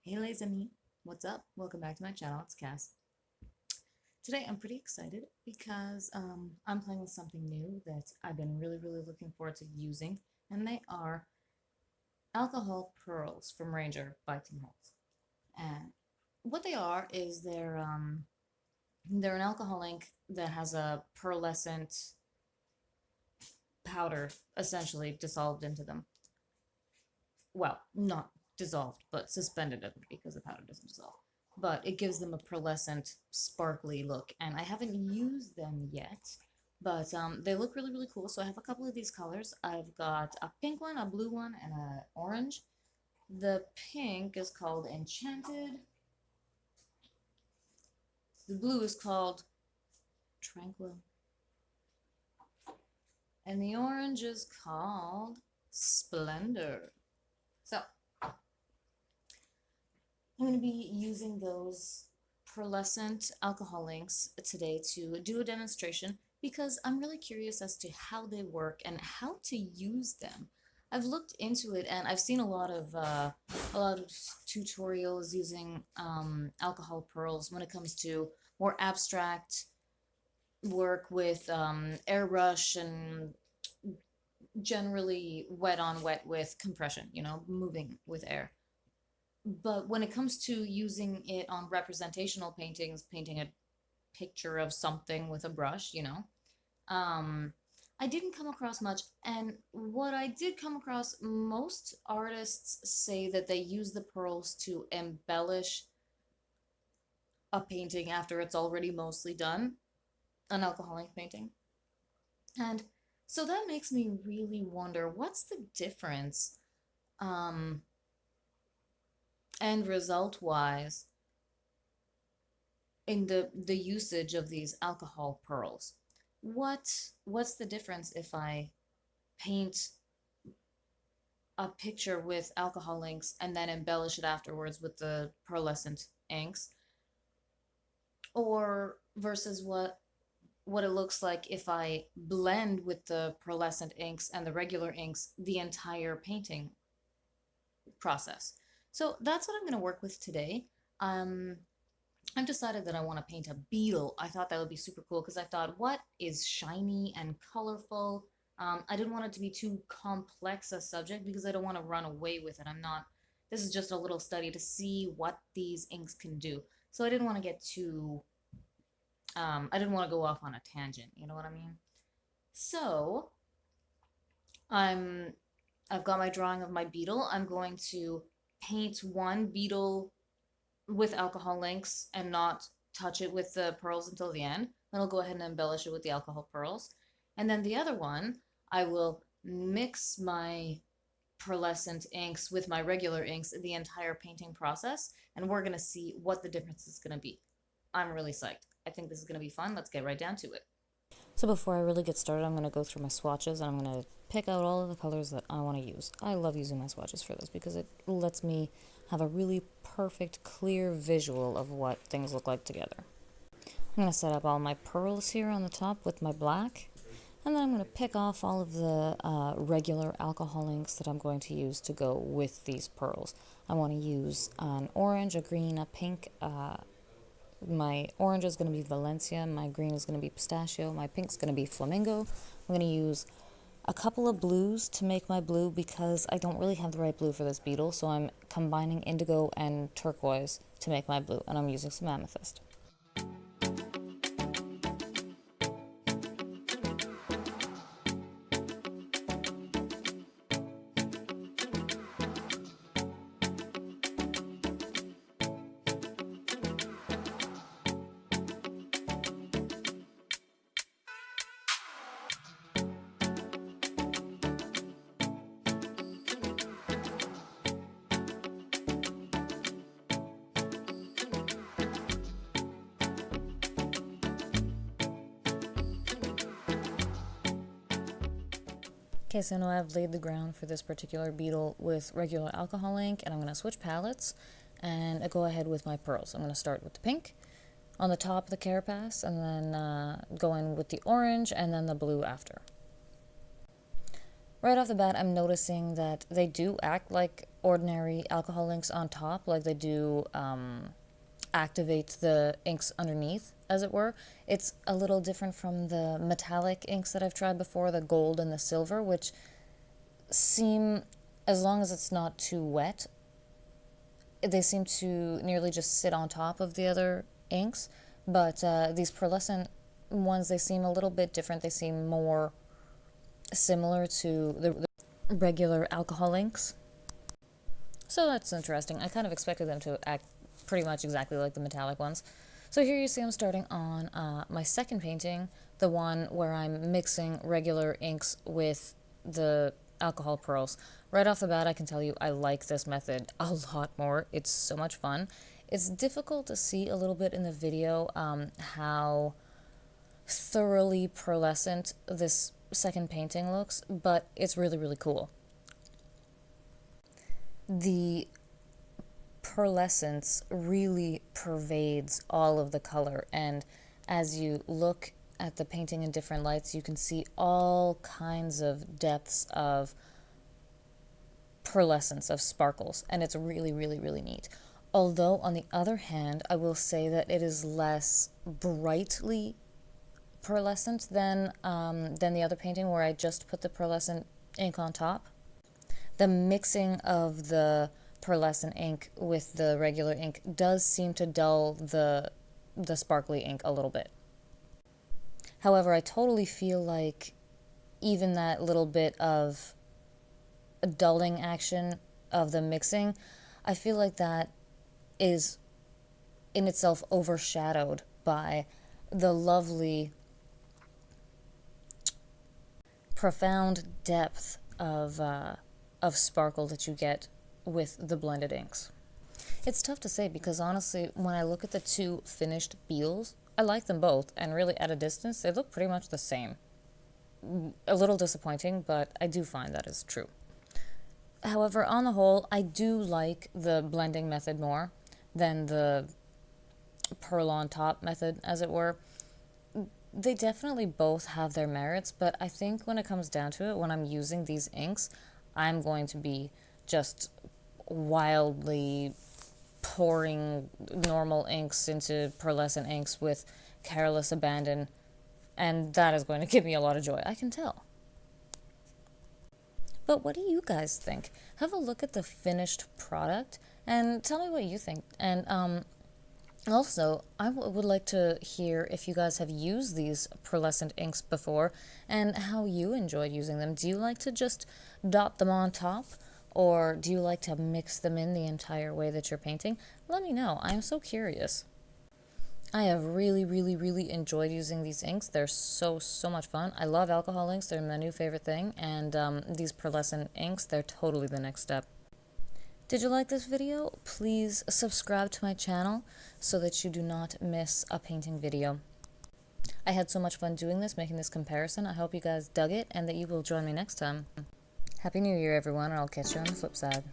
Hey les amis, what's up? Welcome back to my channel, it's Cass. Today I'm pretty excited because I'm playing with something new that I've been really looking forward to using, and they are alcohol pearls from Ranger by Tim Holtz. And what they are is they're an alcohol ink that has a pearlescent powder essentially dissolved into them. Well, not dissolved, but suspended in them because the powder doesn't dissolve. But it gives them a pearlescent, sparkly look, and I haven't used them yet, but they look really cool. So I have a couple of these colors. I've got a pink one, a blue one, and an orange. The pink is called Enchanted. The blue is called Tranquil. And the orange is called Splendor. So I'm going to be using those pearlescent alcohol inks today to do a demonstration because I'm really curious as to how they work and how to use them. I've looked into it and I've seen a lot of tutorials using alcohol pearls when it comes to more abstract work with airbrush and generally wet on wet with compression, moving with air. But when it comes to using it on representational paintings, painting a picture of something with a brush, um, I didn't come across much. And what I did come across, most artists say that they use the pearls to embellish a painting after it's already mostly done, an alcoholic painting. And so that makes me really wonder what's the difference, um, end result wise, in the usage of these alcohol pearls. What's the difference if I paint a picture with alcohol inks and then embellish it afterwards with the pearlescent inks, or versus what it looks like if I blend with the pearlescent inks and the regular inks the entire painting process. So that's what I'm going to work with today. Um, I've decided that I want to paint a beetle. I thought that would be super cool because I thought, what is shiny and colorful? I didn't want it to be too complex a subject because I don't want to run away with it. This is just a little study to see what these inks can do. So I didn't want to get too, I didn't want to go off on a tangent. You know what I mean? So I'm, I've got my drawing of my beetle. I'm going to paint one beetle with alcohol inks and not touch it with the pearls until the end. Then I'll go ahead and embellish it with the alcohol pearls. And then the other one, I will mix my pearlescent inks with my regular inks the entire painting process, and we're going to see what the difference is going to be. I'm really psyched. I think this is going to be fun. Let's get right down to it. So before I really get started, I'm going to go through my swatches and I'm going to pick out all of the colors that I want to use. I love using my swatches for this because it lets me have a really perfect, clear visual of what things look like together. I'm going to set up all my pearls here on the top with my black, and then I'm going to pick off all of the regular alcohol inks that I'm going to use to go with these pearls. I want to use an orange, a green, a pink, my orange is going to be Valencia, my green is going to be pistachio, my pink is going to be flamingo. I'm going to use a couple of blues to make my blue because I don't really have the right blue for this beetle, so I'm combining indigo and turquoise to make my blue, and I'm using some amethyst. Okay, so now I've laid the ground for this particular beetle with regular alcohol ink, and I'm going to switch palettes and go ahead with my pearls. I'm going to start with the pink on the top of the carapace, and then go in with the orange and then the blue after. Right off the bat, I'm noticing that they do act like ordinary alcohol inks on top, like they do activate the inks underneath, as it were. It's a little different from the metallic inks that I've tried before, the gold and the silver, which seem, as long as it's not too wet, they seem to nearly just sit on top of the other inks. But these pearlescent ones, they seem a little bit different. They seem more similar to the regular alcohol inks. So that's interesting. I kind of expected them to act pretty much exactly like the metallic ones. So here you see I'm starting on my second painting, the one where I'm mixing regular inks with the alcohol pearls. Right off the bat, I can tell you I like this method a lot more. It's so much fun. It's difficult to see a little bit in the video how thoroughly pearlescent this second painting looks, but it's really, really cool. The pearlescence really pervades all of the color, and as you look at the painting in different lights, you can see all kinds of depths of pearlescence, of sparkles, and it's really, really, really neat. Although, on the other hand, I will say that it is less brightly pearlescent than the other painting where I just put the pearlescent ink on top. The mixing of the pearlescent ink with the regular ink does seem to dull the sparkly ink a little bit. However, I totally feel like even that little bit of dulling action of the mixing, I feel like that is in itself overshadowed by the lovely, profound depth of sparkle that you get with the blended inks. It's tough to say because honestly, when I look at the two finished beals, I like them both, and really at a distance, they look pretty much the same. A little disappointing, but I do find that is true. However, on the whole, I do like the blending method more than the pearl on top method, as it were. They definitely both have their merits, but I think when it comes down to it, when I'm using these inks, I'm going to be just wildly pouring normal inks into pearlescent inks with careless abandon, and that is going to give me a lot of joy, I can tell. But what do you guys think? Have a look at the finished product and tell me what you think. And also, I would like to hear if you guys have used these pearlescent inks before and how you enjoyed using them. Do you like to just dot them on top, or do you like to mix them in the entire way that you're painting? Let me know. I'm so curious. I have really, really, really enjoyed using these inks. They're so, so much fun. I love alcohol inks. They're my new favorite thing. And these pearlescent inks, they're totally the next step. Did you like this video? Please subscribe to my channel so that you do not miss a painting video. I had so much fun doing this, making this comparison. I hope you guys dug it and that you will join me next time. Happy New Year, everyone, and I'll catch you on the flip side.